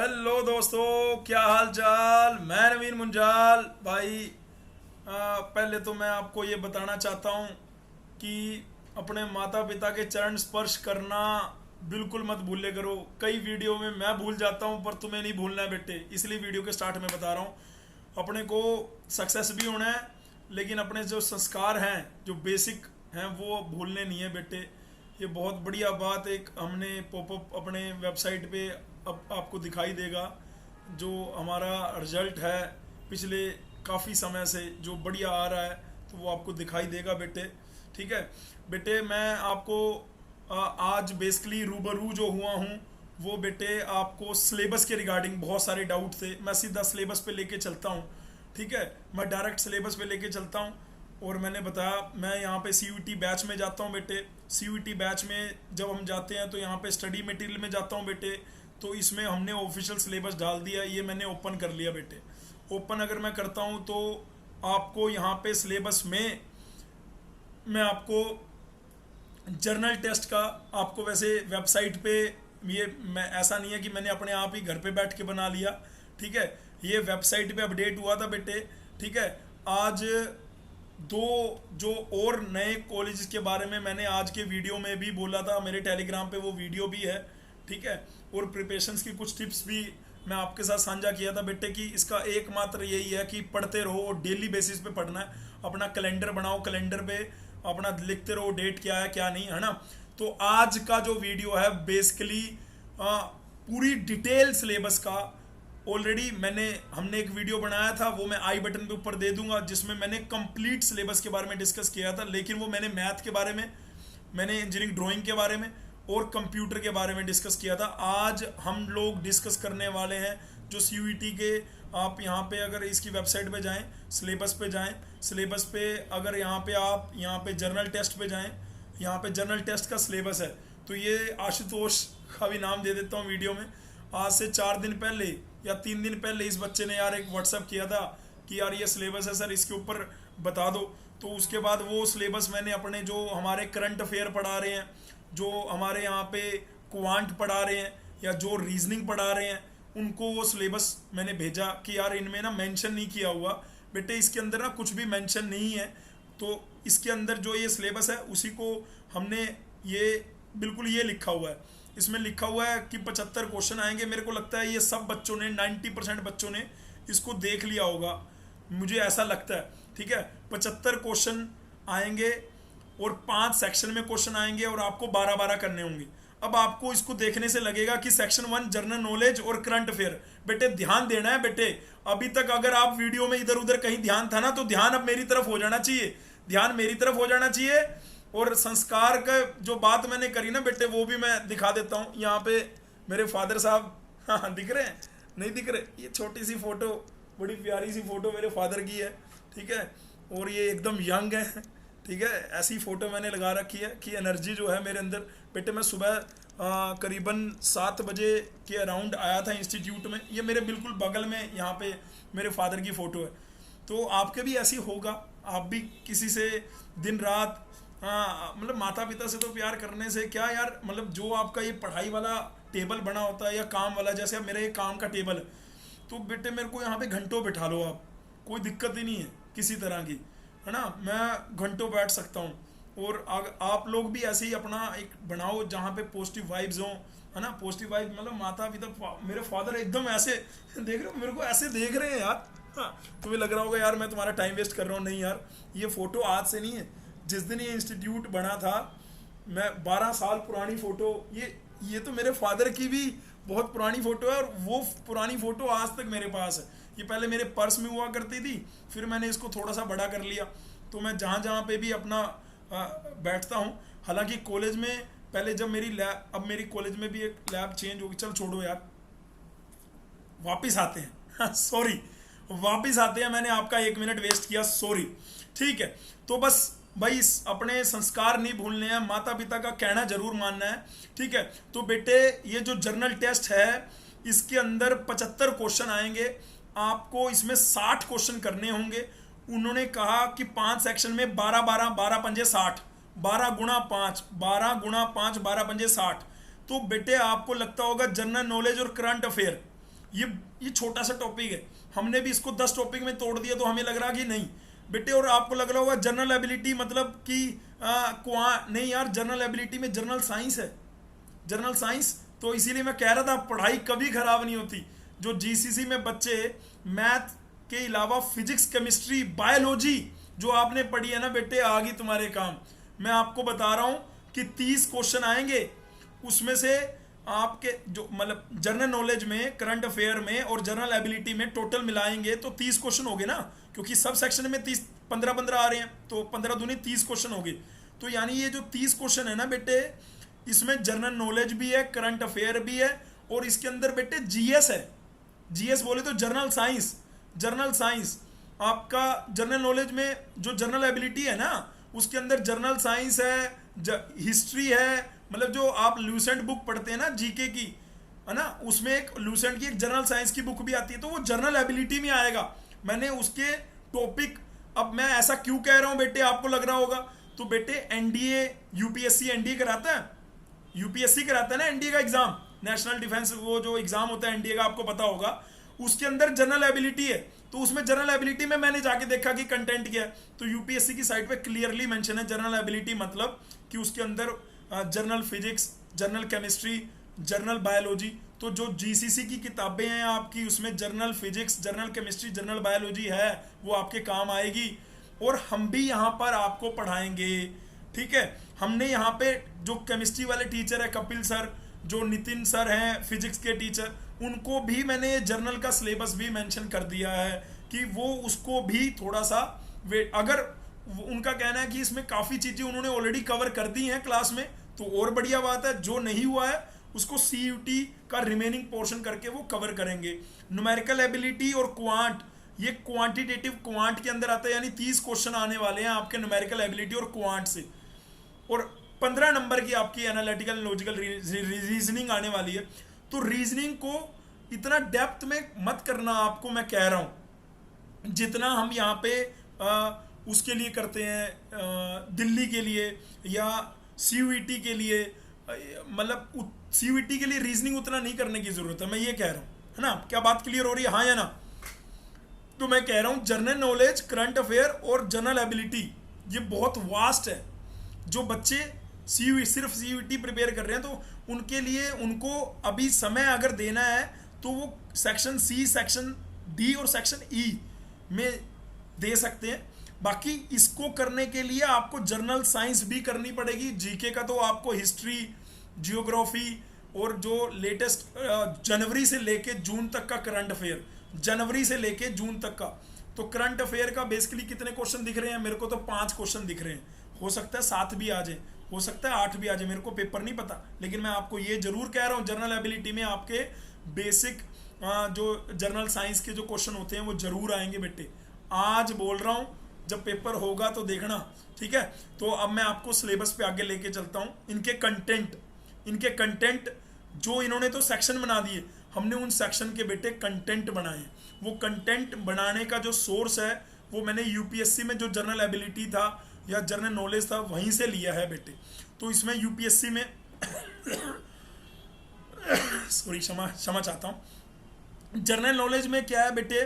Hello दोस्तों, क्या हाल चाल। मैं नवीन मुंजाल भाई। पहले तो मैं आपको ये बताना चाहता हूँ कि अपने माता पिता के चरण स्पर्श करना बिल्कुल मत भूले करो। कई वीडियो में मैं भूल जाता हूँ, पर तुम्हें नहीं भूलना है बेटे, इसलिए वीडियो के स्टार्ट में बता रहा हूँ। अपने को सक्सेस भी होना है, लेकिन अपने जो संस्कार हैं, जो बेसिक हैं, वो भूलने नहीं है बेटे। ये बहुत बढ़िया बात एक हमने पॉपअप अपने वेबसाइट पे अब आपको दिखाई देगा। जो हमारा रिजल्ट है पिछले काफ़ी समय से जो बढ़िया आ रहा है, तो वो आपको दिखाई देगा बेटे। ठीक है बेटे, मैं आपको आज बेसिकली रूबरू जो हुआ हूँ वो बेटे, आपको सिलेबस के रिगार्डिंग बहुत सारे डाउट थे। मैं सीधा सिलेबस पे लेके चलता हूँ। ठीक है, मैं डायरेक्ट सिलेबस पे लेके चलता हूँ। और मैंने बताया मैं यहाँ पे सीयूईटी बैच में जाता हूँ बेटे। सीयूईटी बैच में जब हम जाते हैं तो यहाँ पे स्टडी मटेरियल में जाता हूँ बेटे। तो इसमें हमने ऑफिशियल सिलेबस डाल दिया, ये मैंने ओपन कर लिया बेटे। ओपन अगर मैं करता हूँ तो आपको यहाँ पे सिलेबस में मैं आपको जर्नल टेस्ट का, आपको वैसे वेबसाइट पे, ये मैं ऐसा नहीं है कि मैंने अपने आप ही घर पे बैठ के बना लिया। ठीक है, ये वेबसाइट पे अपडेट हुआ था बेटे। ठीक है, आज दो जो और नए कॉलेज के बारे में मैंने आज के वीडियो में भी बोला था, मेरे टेलीग्राम पे वो वीडियो भी है। ठीक है, और प्रिपरेशंस की कुछ टिप्स भी मैं आपके साथ साझा किया था बेटे कि इसका एकमात्र यही है कि पढ़ते रहो और डेली बेसिस पे पढ़ना है। अपना कैलेंडर बनाओ, कैलेंडर पे अपना लिखते रहो डेट क्या है क्या नहीं, है ना। तो आज का जो वीडियो है बेसिकली पूरी डिटेल सिलेबस का ऑलरेडी हमने एक वीडियो बनाया था, वो मैं आई बटन पे ऊपर दे दूंगा, जिसमें मैंने कंप्लीट सिलेबस के बारे में डिस्कस किया था। लेकिन वो मैंने मैथ के बारे में, मैंने इंजीनियरिंग ड्राइंग के बारे में और कंप्यूटर के बारे में डिस्कस किया था। आज हम लोग डिस्कस करने वाले हैं जो सीयूईटी के, आप यहाँ पे अगर इसकी वेबसाइट पे जाएं, सिलेबस पे जाएं, सिलेबस पे अगर आप यहाँ पे जर्नल टेस्ट पे जाएं, यहाँ पे जर्नल टेस्ट का सिलेबस है। तो ये आशुतोष का भी नाम दे देता हूँ वीडियो में। आज से 4 दिन पहले या 3 दिन पहले इस बच्चे ने यार एक व्हाट्सअप किया था कि यार ये सिलेबस है सर, इसके ऊपर बता दो। तो उसके बाद वो सिलेबस मैंने अपने जो हमारे करंट अफेयर पढ़ा रहे हैं, जो हमारे यहाँ पे क्वांट पढ़ा रहे हैं या जो रीजनिंग पढ़ा रहे हैं, उनको वो सिलेबस मैंने भेजा कि यार इनमें ना मेंशन नहीं किया हुआ बेटे, इसके अंदर ना कुछ भी मेंशन नहीं है। तो इसके अंदर जो ये सिलेबस है उसी को हमने ये बिल्कुल ये लिखा हुआ है। इसमें लिखा हुआ है कि 75 क्वेश्चन आएंगे। मेरे को लगता है ये सब बच्चों ने 90% बच्चों ने इसको देख लिया होगा, मुझे ऐसा लगता है। ठीक है, 75 क्वेश्चन आएंगे और 5 सेक्शन में क्वेश्चन आएंगे और आपको 12-12 करने होंगे। अब आपको इसको देखने से लगेगा कि सेक्शन 1 जनरल नॉलेज और करंट अफेयर। बेटे ध्यान देना है बेटे, अभी तक अगर आप वीडियो में इधर उधर कहीं ध्यान था ना, तो ध्यान अब मेरी तरफ हो जाना चाहिए, ध्यान मेरी तरफ हो जाना चाहिए। और संस्कार का जो बात मैंने करी ना बेटे, वो भी मैं दिखा देता हूँ। यहाँ पे मेरे फादर साहब, हाँ दिख रहे हैं, नहीं दिख रहे? ये छोटी सी फोटो, बड़ी प्यारी सी फोटो मेरे फादर की है। ठीक है, और ये एकदम यंग है। ठीक है, ऐसी फोटो मैंने लगा रखी है कि एनर्जी जो है मेरे अंदर। बेटे मैं सुबह करीबन 7 बजे के अराउंड आया था इंस्टीट्यूट में। ये मेरे बिल्कुल बगल में यहाँ पे मेरे फादर की फ़ोटो है। तो आपके भी ऐसी होगा, आप भी किसी से दिन रात, मतलब माता पिता से तो प्यार करने से क्या यार, मतलब जो आपका ये पढ़ाई वाला टेबल बना होता है या काम वाला, जैसे अब मेरा ये काम का टेबल है, तो बेटे मेरे को यहाँ पे घंटों बिठा लो आप, कोई दिक्कत ही नहीं है किसी तरह की, है ना। मैं घंटों बैठ सकता हूँ। और आप लोग भी ऐसे ही अपना एक बनाओ जहाँ पे पॉजिटिव वाइब्स हों, है ना। पॉजिटिव वाइब मतलब माता पिता, मेरे फादर एकदम ऐसे देख रहे हो, मेरे को ऐसे देख रहे हैं यार। हाँ, तुम्हें लग रहा होगा यार मैं तुम्हारा टाइम वेस्ट कर रहा हूँ। नहीं यार, ये फ़ोटो आज से नहीं है, जिस दिन ये इंस्टीट्यूट बना था, मैं 12 साल पुरानी फ़ोटो, ये तो मेरे फादर की भी बहुत पुरानी फ़ोटो है। और वो पुरानी फ़ोटो आज तक मेरे पास है। ये पहले मेरे पर्स में हुआ करती थी, फिर मैंने इसको थोड़ा सा बड़ा कर लिया। तो मैं जहाँ जहाँ पे भी अपना बैठता हूँ, हालांकि कॉलेज में पहले जब मेरी लैब, अब मेरी कॉलेज में भी एक लैब चेंज होगी। चल छोड़ो यार, वापिस आते हैं। सॉरी, वापिस आते हैं, मैंने आपका 1 मिनट वेस्ट किया, सॉरी। ठीक है, तो बस भाई अपने संस्कार नहीं भूलने हैं, माता पिता का कहना जरूर मानना है। ठीक है, तो बेटे ये जो जर्नल टेस्ट है, इसके अंदर 75 क्वेश्चन आएंगे। आपको इसमें 60 क्वेश्चन करने होंगे। उन्होंने कहा कि 5 सेक्शन में 12-12, 12 पंजे 60, 12 गुणा 5, 12 गुणा 5, 12 पंजे 60। तो बेटे आपको लगता होगा जनरल नॉलेज और करंट अफेयर, ये छोटा सा टॉपिक है, हमने भी इसको 10 टॉपिक में तोड़ दिया तो हमें लग रहा कि नहीं बेटे। और आपको लग रहा होगा जनरल एबिलिटी मतलब कि नहीं यार, जनरल एबिलिटी में जनरल साइंस है, जनरल साइंस। तो इसीलिए मैं कह रहा था पढ़ाई कभी खराब नहीं होती। जो जीसीसी में बच्चे मैथ के अलावा फिजिक्स, केमिस्ट्री, बायोलॉजी जो आपने पढ़ी है ना बेटे, आ गई तुम्हारे काम। मैं आपको बता रहा हूं कि 30 क्वेश्चन आएंगे, उसमें से आपके जो मतलब जनरल नॉलेज में, करंट अफेयर में और जनरल एबिलिटी में टोटल मिलाएंगे तो 30 क्वेश्चन हो गए ना, क्योंकि सब सेक्शन में 30 15 आ रहे हैं, तो 15 दूनी 30 क्वेश्चन हो गए। तो यानी ये जो 30 क्वेश्चन है ना बेटे, इसमें जनरल नॉलेज भी है, करंट अफेयर भी है, और इसके अंदर बेटे जीएस है। जीएस बोले तो जनरल साइंस, जनरल साइंस आपका जनरल नॉलेज में जो जनरल एबिलिटी है ना, उसके अंदर जनरल साइंस है, हिस्ट्री है, मतलब जो आप लूसेंट बुक पढ़ते हैं ना जीके की, है ना, उसमें एक लूसेंट की एक जनरल साइंस की बुक भी आती है, तो वो जनरल एबिलिटी में आएगा। मैंने उसके टॉपिक, अब मैं ऐसा क्यों कह रहा हूं बेटे, आपको लग रहा होगा तो बेटे एनडीए, यूपीएससी एनडीए कराता है, यूपीएससी कराता है ना एनडीए का एग्जाम, नेशनल डिफेंस वो जो एग्जाम होता है एनडीए का, आपको पता होगा, उसके अंदर जनरल एबिलिटी है। तो उसमें जनरल एबिलिटी में मैंने जाके देखा कि कंटेंट क्या है, तो यूपीएससी की साइट पे क्लियरली मेंशन है जनरल एबिलिटी मतलब कि उसके अंदर general physics, general chemistry, general biology. तो जो जीसीसी की किताबें हैं आपकी, उसमें general physics, general chemistry, general biology है, वो आपके काम आएगी। और हम भी यहाँ पर आपको पढ़ाएंगे, ठीक है। हमने यहाँ पे जो केमिस्ट्री वाले टीचर है कपिल सर, जो नितिन सर हैं फिजिक्स के टीचर, उनको भी मैंने जर्नल का सिलेबस भी मेंशन कर दिया है कि वो उसको भी थोड़ा सा अगर उनका कहना है कि इसमें काफ़ी चीज़ें उन्होंने ऑलरेडी कवर कर दी हैं क्लास में, तो और बढ़िया बात है। जो नहीं हुआ है उसको सीयूटी का रिमेनिंग पोर्शन करके वो कवर करेंगे। न्यूमेरिकल एबिलिटी और क्वांट, ये क्वांटिटेटिव क्वांट के अंदर आता है, यानी 30 क्वेश्चन आने वाले हैं आपके न्यूमेरिकल एबिलिटी और क्वांट से, और 15 नंबर की आपकी एनालिटिकल लॉजिकल रीजनिंग आने वाली है। तो रीजनिंग को इतना डेप्थ में मत करना, आपको मैं कह रहा हूं, जितना हम यहाँ पे उसके लिए करते हैं दिल्ली के लिए या सीयूईटी के लिए, मतलब सीयूईटी के लिए रीजनिंग उतना नहीं करने की जरूरत है, मैं ये कह रहा हूं, है ना। क्या बात क्लियर हो रही है, हाँ या ना। तो मैं कह रहा हूं जनरल नॉलेज, करंट अफेयर और जनरल एबिलिटी ये बहुत वास्ट है। जो बच्चे सिर्फ सीयूईटी प्रिपेयर कर रहे हैं तो उनके लिए, उनको अभी समय अगर देना है तो वो सेक्शन सी, सेक्शन डी और सेक्शन ई में दे सकते हैं। बाकी इसको करने के लिए आपको जनरल साइंस भी करनी पड़ेगी। जीके का तो आपको हिस्ट्री, जियोग्राफी और जो लेटेस्ट जनवरी से लेके जून तक का करंट अफेयर, जनवरी से लेके जून तक का, तो करंट अफेयर का बेसिकली कितने क्वेश्चन दिख रहे हैं मेरे को, तो 5 क्वेश्चन दिख रहे हैं। हो सकता है 7 भी आ जाए, हो सकता है 8 भी आ जाए, मेरे को पेपर नहीं पता, लेकिन मैं आपको ये जरूर कह रहा हूँ जनरल एबिलिटी में आपके बेसिक जो जनरल साइंस के जो क्वेश्चन होते हैं वो जरूर आएंगे बेटे। आज बोल रहा हूँ, जब पेपर होगा तो देखना, ठीक है। तो अब मैं आपको सिलेबस पे आगे लेके चलता हूँ। इनके कंटेंट जो इन्होंने तो सेक्शन बना दिए, हमने उन सेक्शन के बेटे कंटेंट बनाए। वो कंटेंट बनाने का जो सोर्स है वो मैंने यूपीएससी में जो जनरल एबिलिटी था या जनरल नॉलेज था वहीं से लिया है बेटे। तो इसमें यूपीएससी में सॉरी, क्षमा चाहता हूँ। जनरल नॉलेज में क्या है बेटे,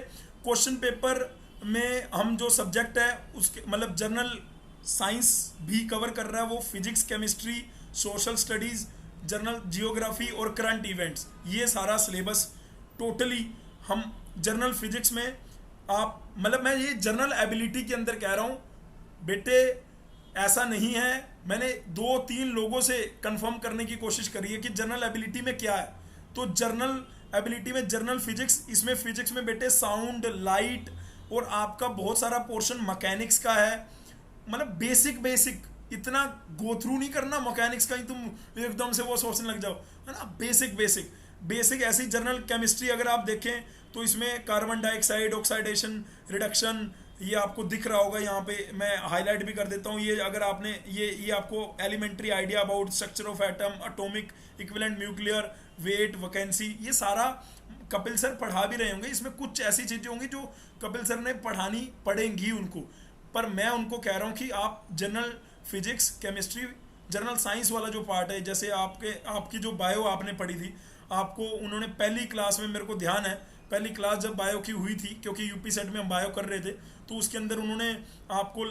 क्वेश्चन पेपर में हम जो सब्जेक्ट है उसके मतलब जनरल साइंस भी कवर कर रहा है, वो physics, chemistry, social studies, general geography और करंट इवेंट्स, ये सारा सिलेबस टोटली हम जनरल फिजिक्स में आप मतलब मैं ये जनरल एबिलिटी के अंदर कह रहा हूँ बेटे। ऐसा नहीं है, मैंने 2-3 लोगों से कंफर्म करने की कोशिश करी है कि जनरल एबिलिटी में क्या है। तो जनरल एबिलिटी में जनरल फिजिक्स, इसमें फिजिक्स में बेटे साउंड, लाइट और आपका बहुत सारा पोर्शन मैकेनिक्स का है। मतलब बेसिक इतना गो थ्रू नहीं करना मैकेनिक्स का ही तुम एकदम से वो सोचने लग जाओ, है ना। बेसिक ऐसी जनरल केमिस्ट्री अगर आप देखें तो इसमें कार्बन डाइऑक्साइड, ऑक्सीडेशन, रिडक्शन, ये आपको दिख रहा होगा यहाँ पे, मैं हाईलाइट भी कर देता हूँ। ये अगर आपने ये आपको elementary idea about structure of atom, atomic equivalent, nuclear weight, valency, ये सारा कपिल सर पढ़ा भी रहे होंगे। इसमें कुछ ऐसी चीज़ें होंगी जो कपिल सर ने पढ़ानी पड़ेंगी उनको, पर मैं उनको कह रहा हूँ कि आप general physics, chemistry, general science वाला जो पार्ट है, जैसे आपकी जो बायो आपने पढ़ी थी, आपको उन्होंने पहली क्लास में, मेरे को ध्यान है पहली क्लास जब बायो की हुई थी, क्योंकि यूपी सेट में हम बायो कर रहे थे, तो उसके अंदर उन्होंने आपको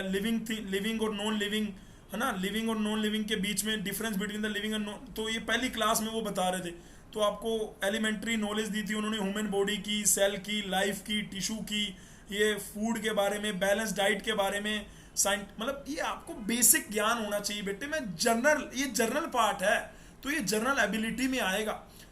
लिविंग और नॉन लिविंग, है ना, लिविंग और नॉन लिविंग के बीच में difference between the living and non, तो ये पहली क्लास में वो बता रहे थे। तो आपको एलिमेंट्री नॉलेज दी थी उन्होंने ह्यूमन बॉडी की, सेल की, लाइफ की, टिश्यू की, ये फूड के बारे में, बैलेंस डाइट के बारे में, मतलब ये आपको बेसिक ज्ञान होना चाहिए बेटे। मैं जर्नल, ये जर्नल पार्ट है, तो ये जर्नल एबिलिटी में आएगा।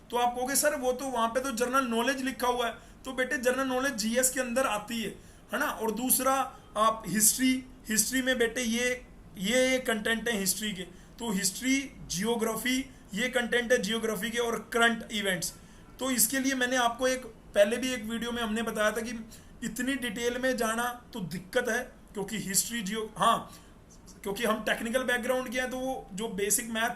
तो आप कहोगे सर वो तो वहां पे तो जर्नल नॉलेज लिखा हुआ है, तो बेटे जर्नल नॉलेज जीएस के अंदर आती है ना। और दूसरा आप हिस्ट्री में बेटे ये कंटेंट है हिस्ट्री के, तो हिस्ट्री, जियोग्राफी, ये कंटेंट है जियोग्राफी के, और करंट इवेंट्स। तो इसके लिए मैंने आपको पहले भी एक वीडियो में हमने बताया था कि इतनी डिटेल में जाना तो दिक्कत है, क्योंकि हिस्ट्री क्योंकि हम टेक्निकल बैकग्राउंड के हैं, तो वो जो बेसिक मैथ,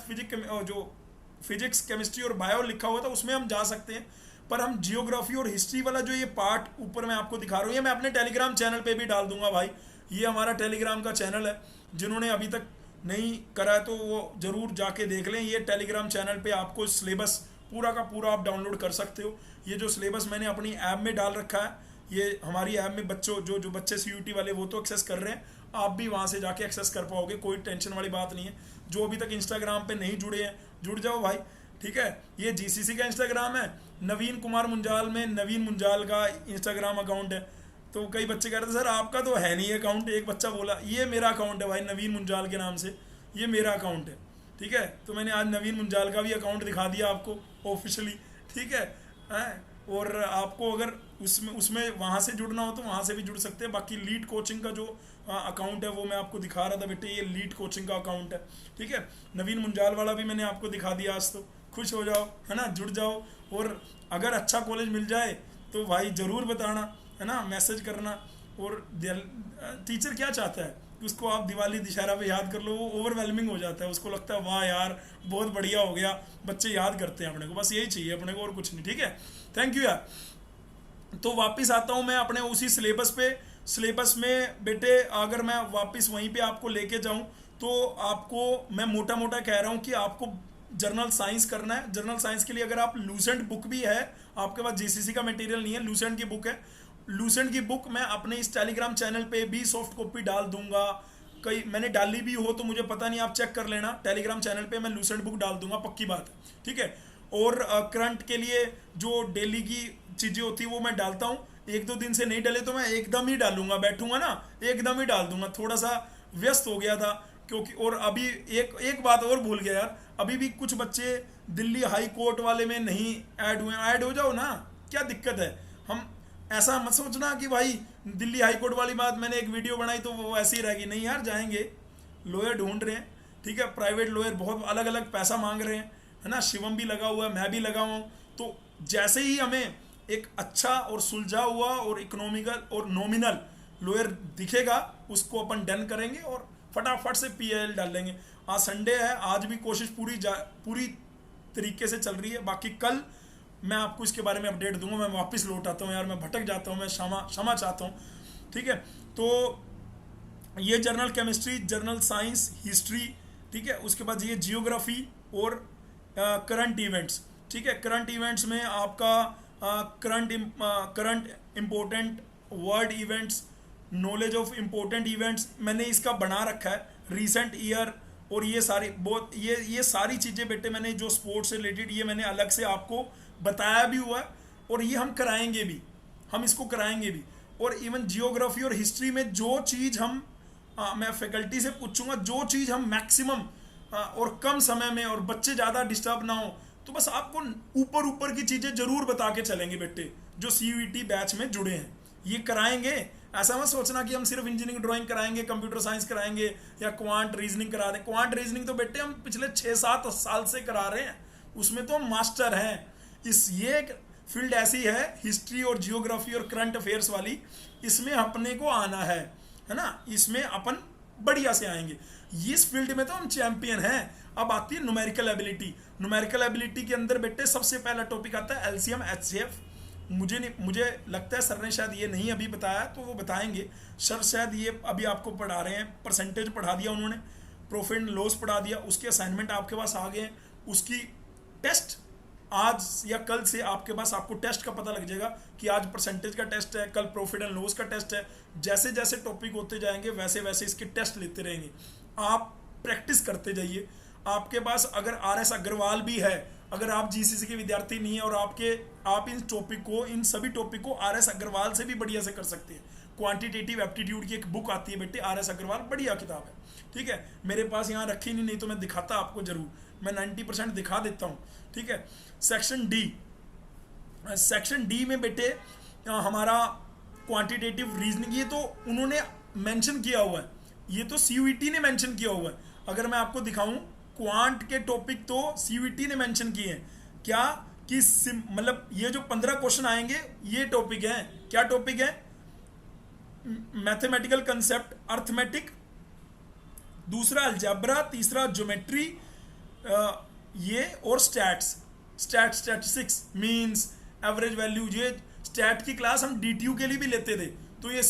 फिजिक्स, केमिस्ट्री और बायो लिखा हुआ था उसमें हम जा सकते हैं, पर हम जियोग्राफी और हिस्ट्री वाला जो ये पार्ट ऊपर मैं आपको दिखा रहा हूँ, ये मैं अपने टेलीग्राम चैनल पे भी डाल दूंगा भाई। ये हमारा टेलीग्राम का चैनल है, जिन्होंने अभी तक नहीं करा है तो वो जरूर जाके देख लें। ये टेलीग्राम चैनल पे आपको सिलेबस पूरा का पूरा आप डाउनलोड कर सकते हो। ये जो सिलेबस मैंने अपनी ऐप में डाल रखा है, ये हमारी ऐप में बच्चों जो बच्चे CUT वाले वो तो एक्सेस कर रहे हैं, आप भी वहाँ से जाके एक्सेस कर पाओगे, कोई टेंशन वाली बात नहीं है। जो अभी तक इंस्टाग्राम पे नहीं जुड़े हैं, जुड़ जाओ भाई, ठीक है। ये GCC का इंस्टाग्राम है, नवीन कुमार मुंजाल में नवीन मुंजाल का इंस्टाग्राम अकाउंट है। तो कई बच्चे कह रहे थे सर आपका तो है नहीं अकाउंट, एक बच्चा बोला ये मेरा अकाउंट है भाई, नवीन मुंजाल के नाम से, ये मेरा अकाउंट है, ठीक है। तो मैंने आज नवीन मुंजाल का भी अकाउंट दिखा दिया आपको ऑफिशियली, ठीक है। और आपको अगर उसमें वहाँ से जुड़ना हो तो वहाँ से भी जुड़ सकते हैं। बाकी लीड कोचिंग का जो अकाउंट है वो मैं आपको दिखा रहा था बेटे, ये लीड कोचिंग का अकाउंट है, ठीक है। नवीन मुंजाल वाला भी मैंने आपको दिखा दिया आज, तो खुश हो जाओ, है ना, जुड़ जाओ। और अगर अच्छा कॉलेज मिल जाए तो भाई ज़रूर बताना, है ना, मैसेज करना। और टीचर क्या चाहता है कि उसको आप दिवाली दशहरा पे याद कर लो, वो ओवरवेलमिंग हो जाता है, उसको लगता है वाह यार बहुत बढ़िया हो गया, बच्चे याद करते हैं अपने को, बस यही चाहिए अपने को और कुछ नहीं, ठीक है। थैंक यू यार। तो वापस आता हूँ मैं अपने उसी सिलेबस पे। सिलेबस में बेटे अगर मैं वापस वहीं पे आपको लेके जाऊँ तो आपको मैं मोटा मोटा कह रहा हूँ कि आपको जर्नल साइंस करना है। जर्नल साइंस के लिए अगर आप लूसेंट बुक भी है आपके पास, GCC का मटेरियल नहीं है, लूसेंट की बुक है, लूसेंट की बुक मैं अपने इस टेलीग्राम चैनल पे भी सॉफ्ट कॉपी डाल दूंगा। कई मैंने डाली भी हो तो मुझे पता नहीं, आप चेक कर लेना, टेलीग्राम चैनल पे मैं लूसेंट बुक डाल दूंगा, पक्की बात है, ठीक है। और करंट के लिए जो डेली की चीज़ें होती है वो मैं डालता हूँ, 1-2 दिन से नहीं डाले तो मैं एकदम ही डालूंगा, बैठूंगा ना एकदम ही डाल दूंगा। थोड़ा सा व्यस्त हो गया था क्योंकि, और अभी एक बात और भूल गया यार, अभी भी कुछ बच्चे दिल्ली हाई कोर्ट वाले में नहीं ऐड हुए, ऐड हो जाओ ना, क्या दिक्कत है। हम ऐसा मत सोचना कि भाई दिल्ली हाई कोर्ट वाली बात, मैंने एक वीडियो बनाई तो वो ऐसे ही रहेगी, नहीं यार, जाएंगे, लॉयर ढूंढ रहे हैं, ठीक है, प्राइवेट लॉयर बहुत अलग अलग पैसा मांग रहे हैं, है ना, शिवम भी लगा हुआ है, मैं भी लगा हुआ हूँ। तो जैसे ही हमें एक अच्छा और सुलझा हुआ और इकोनॉमिकल और नॉमिनल लॉयर दिखेगा उसको अपन डन करेंगे और फटाफट से PIL डाल लेंगे। आज संडे है, आज भी कोशिश पूरी तरीके से चल रही है। बाकी कल मैं आपको इसके बारे में अपडेट दूंगा। मैं वापस लौट आता हूँ यार, मैं भटक जाता हूँ, मैं क्षमा चाहता हूँ, ठीक है। तो ये journal chemistry, journal science, history, ठीक है। उसके बाद ये जियोग्राफी और करंट इवेंट्स, ठीक है। करंट इवेंट्स में आपका current important world events, knowledge of important events मैंने इसका बना रखा है, रीसेंट ईयर, और ये सारी बहुत ये सारी चीज़ें बेटे मैंने जो स्पोर्ट्स से रिलेटेड ये मैंने अलग से आपको बताया भी हुआ है, और ये हम कराएंगे भी, हम इसको कराएंगे भी। और इवन जियोग्राफी और हिस्ट्री में जो चीज़ मैं फैकल्टी से पूछूंगा, जो चीज़ हम मैक्सिमम और कम समय में और बच्चे ज़्यादा डिस्टर्ब ना हो, तो बस आपको ऊपर की चीज़ें जरूर बता के चलेंगे बेटे, जो CUET बैच में जुड़े हैं, ये कराएंगे। ऐसा मत सोचना कि हम सिर्फ इंजीनियरिंग ड्राइंग कराएंगे, कंप्यूटर साइंस कराएंगे या क्वांट रीजनिंग करा दें। क्वांट रीजनिंग तो बेटे हम पिछले 6-7 साल से करा रहे हैं, उसमें तो हम मास्टर हैं। ये एक फील्ड ऐसी है, हिस्ट्री और जियोग्राफी और करंट अफेयर्स वाली, इसमें अपने को आना है ना, इसमें अपन बढ़िया से आएंगे। इस फील्ड में तो हम चैंपियन हैं। अब आती है न्यूमेरिकल एबिलिटी। न्यूमेरिकल एबिलिटी के अंदर बेटे सबसे पहला टॉपिक आता है LCM HCF। मुझे लगता है सर ने शायद ये नहीं अभी बताया, तो वो बताएंगे सर, शायद ये अभी आपको पढ़ा रहे हैं। परसेंटेज पढ़ा दिया उन्होंने, प्रॉफिट एंड लॉस पढ़ा दिया, उसके असाइनमेंट आपके पास आ गए हैं, उसकी टेस्ट आज या कल से आपके पास आपको टेस्ट का पता लग जाएगा कि आज परसेंटेज का टेस्ट है, कल प्रॉफिट एंड लॉस का टेस्ट है। जैसे जैसे टॉपिक होते जाएंगे वैसे वैसे इसके टेस्ट लेते रहेंगे। आप प्रैक्टिस करते जाइए। आपके पास अगर RS अग्रवाल भी है, अगर आप GCC के विद्यार्थी नहीं है और आप इन सभी टॉपिक को RS अग्रवाल से भी बढ़िया से कर सकते हैं। क्वांटिटेटिव एप्टीट्यूड की एक बुक आती है बेटे, RS अग्रवाल, बढ़िया किताब है। ठीक है, मेरे पास यहाँ रखी नहीं तो मैं दिखाता आपको जरूर, मैं 90% दिखा देता हूँ। ठीक है, सेक्शन डी में बेटे हमारा क्वांटिटेटिव रीजनिंग, ये तो उन्होंने मेंशन किया हुआ है, ये तो CUET ने मेंशन किया हुआ है। अगर मैं आपको दिखाऊं, क्वांट के टॉपिक तो CUET ने मेंशन किए हैं। क्या कि मतलब ये जो 15 क्वेश्चन आएंगे ये टॉपिक है। क्या टॉपिक है? मैथमेटिकल कंसेप्ट, अर्थमेटिक, दूसरा अलजेब्रा, तीसरा ज्योमेट्री, ये और स्टैटिस्टिक्स, मींस, एवरेज वैल्यू। ये स्टैट की क्लास हम DTU के लिए भी लेते थे। तो ये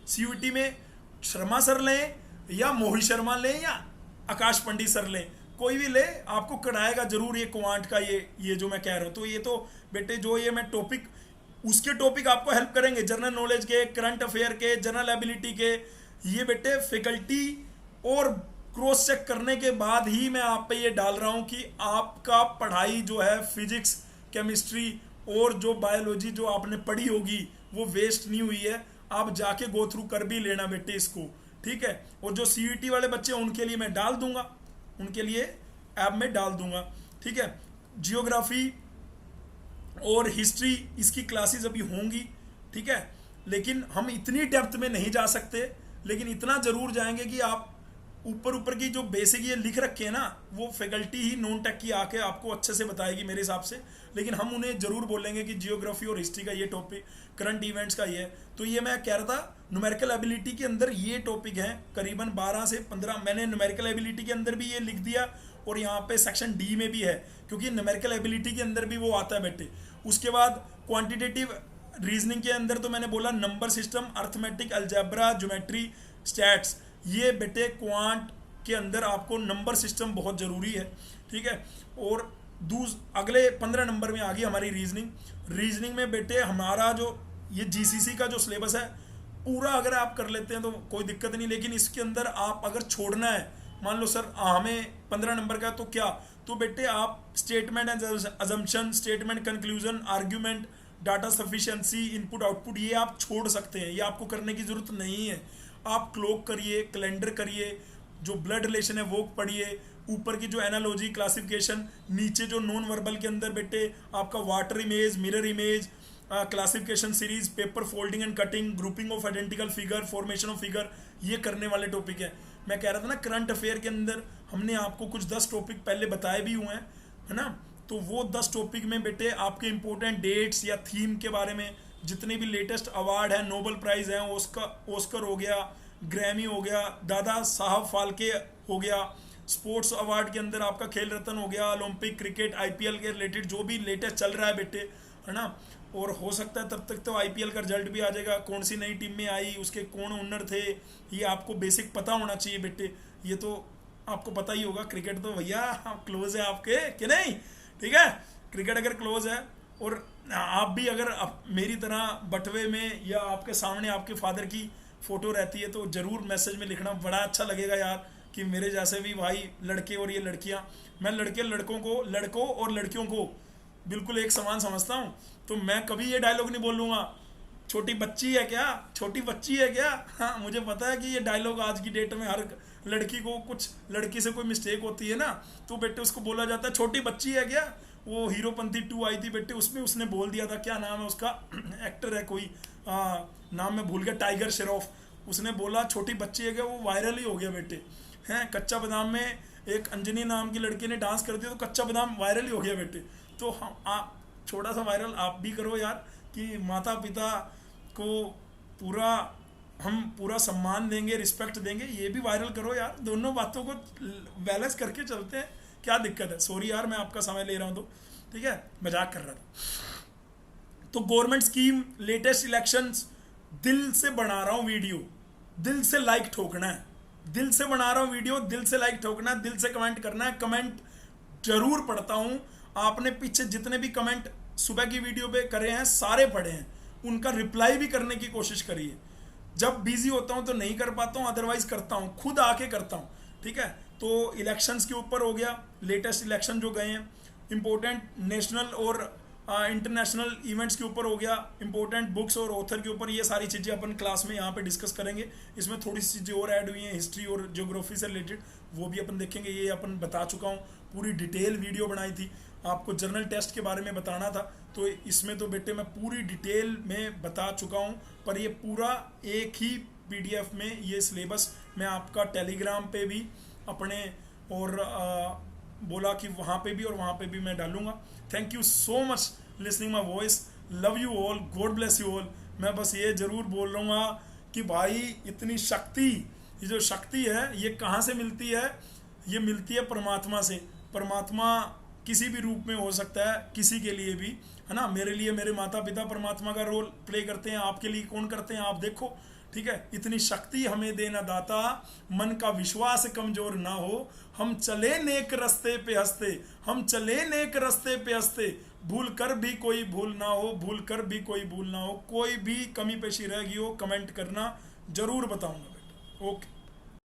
CUET में शर्मा सर लें या मोहित शर्मा लें या आकाश पंडित सर लें, कोई भी ले, आपको कराएगा जरूर ये क्वांट का ये जो मैं कह रहा हूँ। तो ये तो बेटे जो ये मैं टॉपिक, उसके टॉपिक आपको हेल्प करेंगे, जनरल नॉलेज के, करंट अफेयर के, जनरल एबिलिटी के। ये बेटे फैकल्टी और क्रॉस चेक करने के बाद ही मैं आप पे ये डाल रहा हूँ कि आपका पढ़ाई जो है फिजिक्स, केमिस्ट्री और जो बायोलॉजी जो आपने पढ़ी होगी वो वेस्ट नहीं हुई है। आप जाके गो थ्रू कर भी लेना बेटे इसको। ठीक है, और जो CUET वाले बच्चे उनके लिए मैं डाल दूंगा, उनके लिए ऐप में डाल दूंगा। ठीक है, जियोग्राफी और हिस्ट्री इसकी क्लासेस अभी होंगी। ठीक है, लेकिन हम इतनी डेप्थ में नहीं जा सकते, लेकिन इतना जरूर जाएंगे कि आप ऊपर की जो बेसिक ये लिख रखे हैं ना, वो फैकल्टी ही नॉन टेक की आके आपको अच्छे से बताएगी मेरे हिसाब से। लेकिन हम उन्हें जरूर बोलेंगे कि जियोग्राफी और हिस्ट्री का ये टॉपिक, करंट इवेंट्स का ये है। तो ये मैं कह रहा था, न्यूमेरिकल एबिलिटी के अंदर ये टॉपिक है करीबन 12 से 15। मैंने न्यूमेरिकल एबिलिटी के अंदर भी ये लिख दिया और यहाँ पे सेक्शन डी में भी है, क्योंकि न्यूमेरिकल एबिलिटी के अंदर भी वो आता है बेटे। उसके बाद क्वांटिटेटिव रीजनिंग के अंदर तो मैंने बोला number system, arithmetic, algebra, geometry, stats. ये बेटे क्वांट के अंदर आपको नंबर सिस्टम बहुत ज़रूरी है। ठीक है, और अगले 15 नंबर में आ गई हमारी रीजनिंग में बेटे हमारा जो ये GCC का जो सिलेबस है पूरा अगर आप कर लेते हैं तो कोई दिक्कत नहीं। लेकिन इसके अंदर आप अगर छोड़ना है, मान लो सर हमें 15 नंबर का, तो क्या, तो बेटे आप statement and assumption, statement conclusion, argument, data sufficiency, input output, ये आप छोड़ सकते हैं, ये आपको करने की जरूरत नहीं है। आप क्लॉक करिए, कैलेंडर करिए, जो ब्लड रिलेशन है वो पढ़िए, ऊपर की जो एनालॉजी, क्लासिफिकेशन, नीचे जो नॉन वर्बल के अंदर बेटे आपका water image, mirror image, classification series, paper folding and cutting, grouping of identical figure, formation of figure, ये करने वाले टॉपिक है। मैं कह रहा था ना करंट अफेयर के अंदर हमने आपको कुछ 10 टॉपिक पहले बताए भी हुए हैं, है ना। तो वो 10 टॉपिक में बेटे आपके इंपॉर्टेंट डेट्स या थीम के बारे में, जितने भी लेटेस्ट अवार्ड है, नोबेल प्राइज है, ऑस्कर हो गया, ग्रैमी हो गया, दादा साहब फाल्के हो गया, स्पोर्ट्स अवार्ड के अंदर आपका खेल रत्न हो गया, ओलंपिक, क्रिकेट, IPL के रिलेटेड जो भी लेटेस्ट चल रहा है बेटे, है ना। और हो सकता है तब तक तो IPL का रिजल्ट भी आ जाएगा, कौन सी नई टीम में आई, उसके कौन ओनर थे, ये आपको बेसिक पता होना चाहिए बेटे। ये तो आपको पता ही होगा, क्रिकेट तो भैया क्लोज है आपके, कि नहीं? ठीक है, क्रिकेट अगर क्लोज है और आप भी अगर मेरी तरह बटवे में या आपके सामने आपके फादर की फ़ोटो रहती है तो ज़रूर मैसेज में लिखना, बड़ा अच्छा लगेगा यार कि मेरे जैसे भी भाई लड़के और ये लड़कियां, मैं लड़कों और लड़कियों को बिल्कुल एक समान समझता हूँ। तो मैं कभी ये डायलॉग नहीं बोलूँगा छोटी बच्ची है क्या। हाँ, मुझे पता है कि ये डायलॉग आज की डेट में हर लड़की को, कुछ लड़की से कोई मिस्टेक होती है ना तो बेटे उसको बोला जाता है छोटी बच्ची है क्या। वो हीरोपंती 2 आई थी बेटे, उसमें उसने बोल दिया था, क्या नाम है उसका, एक्टर है कोई, नाम मैं भूल गया, टाइगर श्रॉफ, उसने बोला छोटी बच्ची है क्या, वो वायरल ही हो गया बेटे। हैं, कच्चा बादाम में एक अंजनी नाम की लड़की ने डांस कर दिया तो कच्चा बादाम वायरल ही हो गया बेटे। तो आप छोटा सा वायरल आप भी करो यार, कि माता पिता को हम पूरा सम्मान देंगे, रिस्पेक्ट देंगे, ये भी वायरल करो यार, दोनों बातों को बैलेंस करके चलते हैं, क्या दिक्कत है। सॉरी यार मैं आपका समय ले रहा हूँ, तो ठीक है, मजाक कर रहा था। तो गवर्नमेंट स्कीम, लेटेस्ट इलेक्शंस, दिल से बना रहा हूँ वीडियो, दिल से लाइक ठोकना है, दिल से बना रहा हूँ वीडियो, दिल से लाइक ठोकना है, दिल से कमेंट करना है, कमेंट जरूर पढ़ता हूँ। आपने पीछे जितने भी कमेंट सुबह की वीडियो पे करे हैं सारे पढ़े हैं, उनका रिप्लाई भी करने की कोशिश करिए। जब बिजी होता हूँ तो नहीं कर पाता हूँ, अदरवाइज करता हूँ, खुद आके करता हूँ, ठीक है। तो इलेक्शंस के ऊपर हो गया, लेटेस्ट इलेक्शन जो गए हैं, इंपॉर्टेंट नेशनल और इंटरनेशनल इवेंट्स के ऊपर हो गया, इंपॉर्टेंट बुक्स और ऑथर के ऊपर, ये सारी चीज़ें अपन क्लास में यहाँ पे डिस्कस करेंगे। इसमें थोड़ी सी चीज़ें और ऐड हुई हैं हिस्ट्री और ज्योग्राफी से रिलेटेड, वो भी अपन देखेंगे। ये अपन बता चुका हूँ, पूरी डिटेल वीडियो बनाई थी, आपको जर्नल टेस्ट के बारे में बताना था, तो इसमें तो बेटे मैं पूरी डिटेल में बता चुका हूँ। पर ये पूरा एक ही PDF में ये सिलेबस मैं आपका टेलीग्राम पे भी अपने और बोला कि वहाँ पे भी और वहाँ पे भी मैं डालूंगा। Thank you so much listening my voice, love you all, God bless you all. मैं बस ये ज़रूर बोल रहा हूँ कि भाई इतनी शक्ति, ये जो शक्ति है ये कहाँ से मिलती है? ये मिलती है परमात्मा से। परमात्मा किसी भी रूप में हो सकता है, किसी के लिए भी, है ना। मेरे लिए मेरे माता पिता परमात्मा का रोल प्ले करते हैं, आपके लिए कौन करते हैं आप देखो, ठीक है। इतनी शक्ति हमें देना दाता, मन का विश्वास कमजोर ना हो, हम चले नेक रास्ते पे हंसते, हम चले नेक रास्ते पे हंसते, भूल कर भी कोई भूल ना हो, भूल कर भी कोई भूल ना हो। कोई भी कमी पेशी रह गई हो कमेंट करना, जरूर बताऊंगा बेटा। ओके।